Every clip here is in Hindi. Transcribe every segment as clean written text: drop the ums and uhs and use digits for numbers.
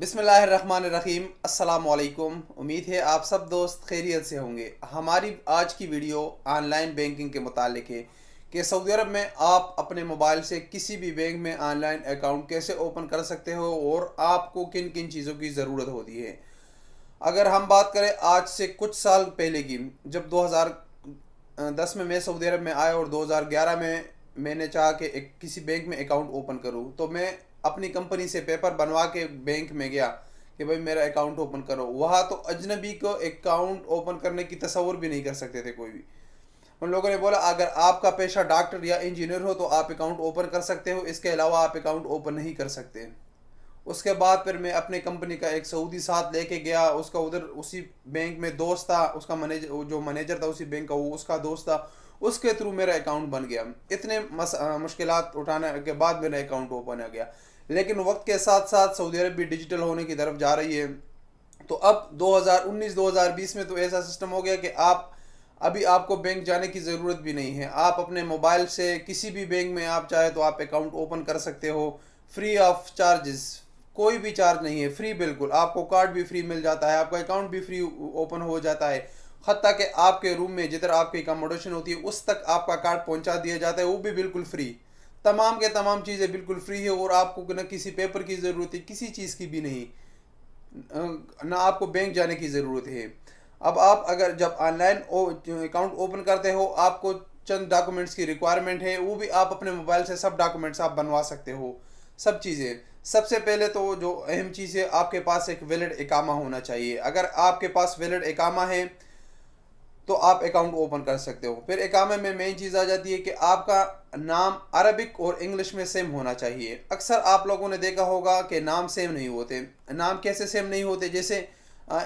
बिस्मिल्लाहिर्रहमानिर्रहीम। अस्सलाम वालेकुम। उम्मीद है आप सब दोस्त खैरियत से होंगे। हमारी आज की वीडियो ऑनलाइन बैंकिंग के मुतालिक है कि सऊदी अरब में आप अपने मोबाइल से किसी भी बैंक में ऑनलाइन अकाउंट कैसे ओपन कर सकते हो और आपको किन किन चीज़ों की ज़रूरत होती है। अगर हम बात करें आज से कुछ साल पहले की, जब 2010 में मैं सऊदी अरब में आया और 2011 में मैंने चाहा कि किसी बैंक में अकाउंट ओपन करूं, तो मैं अपनी कंपनी से पेपर बनवा के बैंक में गया कि भाई मेरा अकाउंट ओपन करो। वहाँ तो अजनबी को अकाउंट ओपन करने की तसव्वुर भी नहीं कर सकते थे कोई भी। उन लोगों ने बोला अगर आपका पेशा डॉक्टर या इंजीनियर हो तो आप अकाउंट ओपन कर सकते हो, इसके अलावा आप अकाउंट ओपन नहीं कर सकते। उसके बाद फिर मैं अपने कंपनी का एक सऊदी साथ लेके गया। उसका उधर उसी बैंक में दोस्त था, उसका मैनेजर जो मैनेजर था उसी बैंक का, वो उसका दोस्त था। उसके थ्रू मेरा अकाउंट बन गया। इतने मुश्किलात उठाने के बाद मेरा अकाउंट ओपन हो गया। लेकिन वक्त के साथ साथ सऊदी अरब भी डिजिटल होने की तरफ जा रही है। तो अब 2019-2020 में तो ऐसा सिस्टम हो गया कि आपको बैंक जाने की ज़रूरत भी नहीं है। आप अपने मोबाइल से किसी भी बैंक में आप चाहे तो आप अकाउंट ओपन कर सकते हो, फ्री ऑफ चार्जेस। कोई भी चार्ज नहीं है, फ्री बिल्कुल। आपको कार्ड भी फ्री मिल जाता है, आपका अकाउंट भी फ्री ओपन हो जाता है। हत्ता कि आपके रूम में जिधर आपकी अकोमोडेशन होती है उस तक आपका कार्ड पहुंचा दिया जाता है, वो भी बिल्कुल फ्री। तमाम के तमाम चीज़ें बिल्कुल फ्री है और आपको न किसी पेपर की ज़रूरत है, किसी चीज़ की भी नहीं, ना आपको बैंक जाने की ज़रूरत है। अब आप अगर जब ऑनलाइन अकाउंट ओपन करते हो, आपको चंद डॉक्यूमेंट्स की रिक्वायरमेंट है, वो भी आप अपने मोबाइल से सब डॉक्यूमेंट्स आप बनवा सकते हो, सब चीज़ें। सबसे पहले तो जो अहम चीज़ है, आपके पास एक वैलिड इकामा होना चाहिए। अगर आपके पास वैलिड इकामा है तो आप अकाउंट ओपन कर सकते हो। फिर इकामे में मेन चीज़ आ जाती है कि आपका नाम अरबिक और इंग्लिश में सेम होना चाहिए। अक्सर आप लोगों ने देखा होगा कि नाम सेम नहीं होते। नाम कैसे सेम नहीं होते? जैसे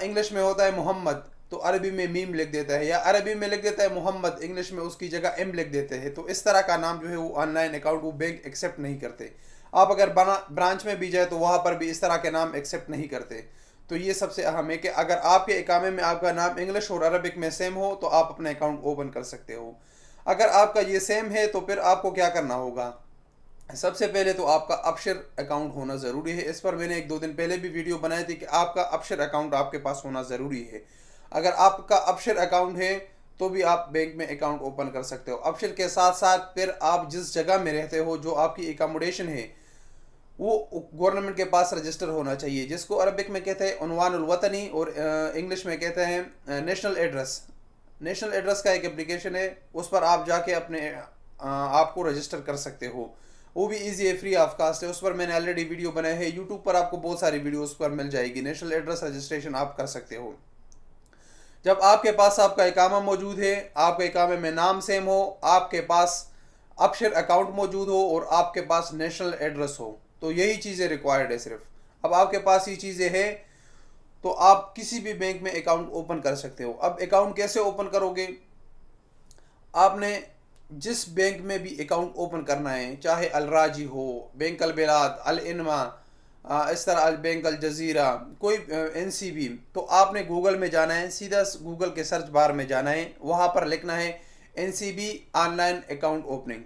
इंग्लिश में होता है मोहम्मद, तो अरबी में मीम लिख देता है, या अरबी में लिख देता है मोहम्मद, इंग्लिश में उसकी जगह एम लिख देते हैं। तो इस तरह का नाम जो है वो ऑनलाइन अकाउंट वो बैंक एक्सेप्ट नहीं करते। आप अगर ब्रांच में भी जाए तो वहाँ पर भी इस तरह के नाम एक्सेप्ट नहीं करते। तो ये सबसे अहम है कि अगर आपके इकामे में आपका नाम इंग्लिश और अरबिक में सेम हो तो आप अपना अकाउंट ओपन कर सकते हो। अगर आपका ये सेम है तो फिर आपको क्या करना होगा? सबसे पहले तो आपका अपशर अकाउंट होना ज़रूरी है। इस पर मैंने 1-2 दिन पहले भी वीडियो बनाई थी कि आपका अपशर अकाउंट आपके पास होना ज़रूरी है। अगर आपका अपशर अकाउंट है तो भी आप बैंक में अकाउंट ओपन कर सकते हो। अपशर के साथ साथ फिर आप जिस जगह में रहते हो, जो आपकी एकोमोडेशन है, वो गवर्नमेंट के पास रजिस्टर होना चाहिए, जिसको अरबिक में कहते हैं उन्वानुल वतनी और इंग्लिश में कहते हैं नेशनल एड्रेस। नेशनल एड्रेस का एक एप्लीकेशन है, उस पर आप जाके अपने आपको रजिस्टर कर सकते हो। वो भी इजी है, फ्री ऑफ कास्ट है। उस पर मैंने ऑलरेडी वीडियो बनाए हैं, यूट्यूब पर आपको बहुत सारी वीडियो उस पर मिल जाएगी। नेशनल एड्रेस रजिस्ट्रेशन आप कर सकते हो। जब आपके पास आपका इकामा मौजूद है, आपके इकामे में नाम सेम हो, आपके पास अपशर अकाउंट मौजूद हो और आपके पास नेशनल एड्रेस हो, तो यही चीज़ें रिक्वायर्ड है सिर्फ। अब आपके पास ये चीज़ें हैं तो आप किसी भी बैंक में अकाउंट ओपन कर सकते हो। अब अकाउंट कैसे ओपन करोगे? आपने जिस बैंक में भी अकाउंट ओपन करना है, चाहे अलराजी हो, बैंक अल बिलाद, अल इनमा, इस तरह अल बैंक अल जजीरा, कोई एनसीबी, तो आपने गूगल में जाना है, सीधा गूगल के सर्च बार में जाना है, वहाँ पर लिखना है एनसीबी ऑनलाइन अकाउंट ओपनिंग।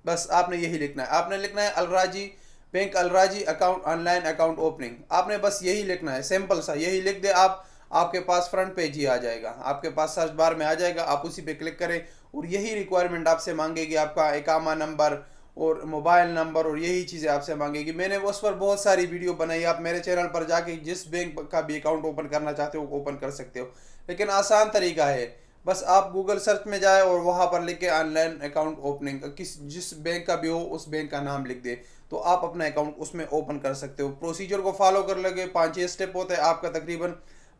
बस आपने यही लिखना है। आपने लिखना है अलराजी bank अलराजी account online account opening. आपने बस यही लिखना है, सिंपल सा यही लिख दे आप, आपके पास फ्रंट पेज ही आ जाएगा, आपके पास सर्च बार में आ जाएगा। आप उसी पे क्लिक करें और यही रिक्वायरमेंट आपसे मांगेगी, आपका इकामा नंबर और मोबाइल नंबर, और यही चीज़ें आपसे मांगेगी। मैंने उस पर बहुत सारी वीडियो बनाई, आप मेरे चैनल पर जाके जिस बैंक का भी अकाउंट ओपन करना चाहते हो ओपन कर सकते हो। लेकिन आसान तरीका है, बस आप गूगल सर्च में जाए और वहाँ पर लिख के ऑनलाइन अकाउंट ओपनिंग, जिस बैंक का भी हो उस बैंक का नाम लिख दे, तो आप अपना अकाउंट उसमें ओपन कर सकते हो। प्रोसीजर को फॉलो कर लगे, 5-6 स्टेप होते हैं, आपका तकरीबन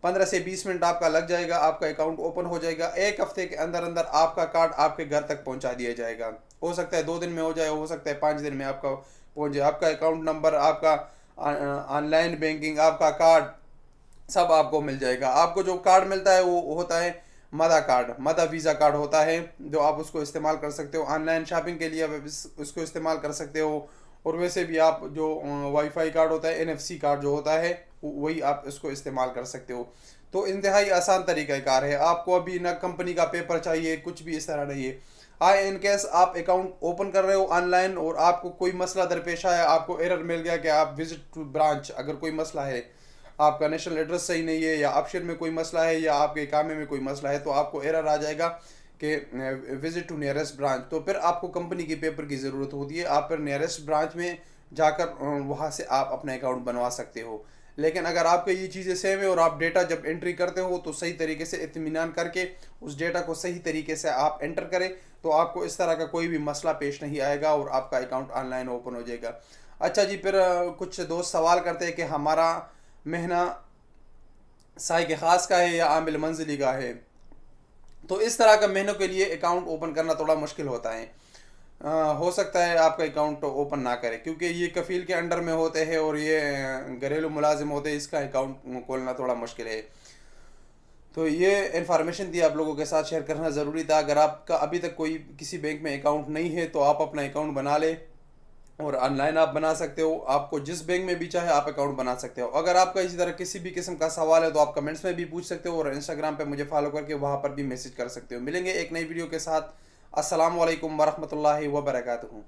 15 से 20 मिनट आपका लग जाएगा, आपका अकाउंट ओपन हो जाएगा। एक हफ्ते के अंदर अंदर आपका कार्ड आपके घर तक पहुंचा दिया जाएगा। हो सकता है 2 दिन में हो जाए, हो सकता है 5 दिन में आपका पहुंच जाए। आपका अकाउंट नंबर, आपका ऑनलाइन बैंकिंग, आपका कार्ड सब आपको मिल जाएगा। आपको जो कार्ड मिलता है वो होता है मदा कार्ड, मदा वीज़ा कार्ड होता है, जो आप उसको इस्तेमाल कर सकते हो ऑनलाइन शॉपिंग के लिए, आप उसको इस्तेमाल कर सकते हो। और वैसे भी आप जो वाईफाई कार्ड होता है, एनएफसी कार्ड जो होता है, वही आप इसको इस्तेमाल कर सकते हो। तो इंतहाई आसान तरीक़ाकार है। आपको अभी ना कंपनी का पेपर चाहिए, कुछ भी इस तरह नहीं है। हाँ, इन केस आप अकाउंट ओपन कर रहे हो ऑनलाइन और आपको कोई मसला दरपेश आया, आपको एरर मिल गया कि आप विजिट टू ब्रांच, अगर कोई मसला है आपका नेशनल एड्रेस सही नहीं है, या ऑप्शन में कोई मसला है, या आपके इकामे में कोई मसला है, तो आपको एरर आ जाएगा कि विजिट टू नियरेस्ट ब्रांच। तो फिर आपको कंपनी के पेपर की ज़रूरत होती है, आप फिर नियरेस्ट ब्रांच में जाकर वहाँ से आप अपना अकाउंट बनवा सकते हो। लेकिन अगर आपके ये चीज़ें सेम है और आप डेटा जब एंट्री करते हो तो सही तरीके से इत्मीनान करके उस डेटा को सही तरीके से आप एंटर करें, तो आपको इस तरह का कोई भी मसला पेश नहीं आएगा और आपका अकाउंट ऑनलाइन ओपन हो जाएगा। अच्छा जी, फिर कुछ दोस्त सवाल करते हैं कि हमारा महीना साइक ख़ास का है या आमिल मंजिली का है। तो इस तरह का महीनों के लिए अकाउंट ओपन करना थोड़ा मुश्किल होता है। हो सकता है आपका अकाउंट ओपन ना करे, क्योंकि ये कफ़ील के अंडर में होते हैं और ये घरेलू मुलाजिम होते हैं, इसका अकाउंट खोलना थोड़ा मुश्किल है। तो ये इन्फॉर्मेशन थी आप लोगों के साथ शेयर करना ज़रूरी था। अगर आपका अभी तक कोई किसी बैंक में अकाउंट नहीं है तो आप अपना अकाउंट बना लें और ऑनलाइन आप बना सकते हो। आपको जिस बैंक में भी चाहे आप अकाउंट बना सकते हो। अगर आपका इसी तरह किसी भी किस्म का सवाल है तो आप कमेंट्स में भी पूछ सकते हो और इंस्टाग्राम पे मुझे फॉलो करके वहाँ पर भी मैसेज कर सकते हो। मिलेंगे एक नई वीडियो के साथ। अस्सलाम वालेकुम वरहमतुल्लाहि वबरकातुहू।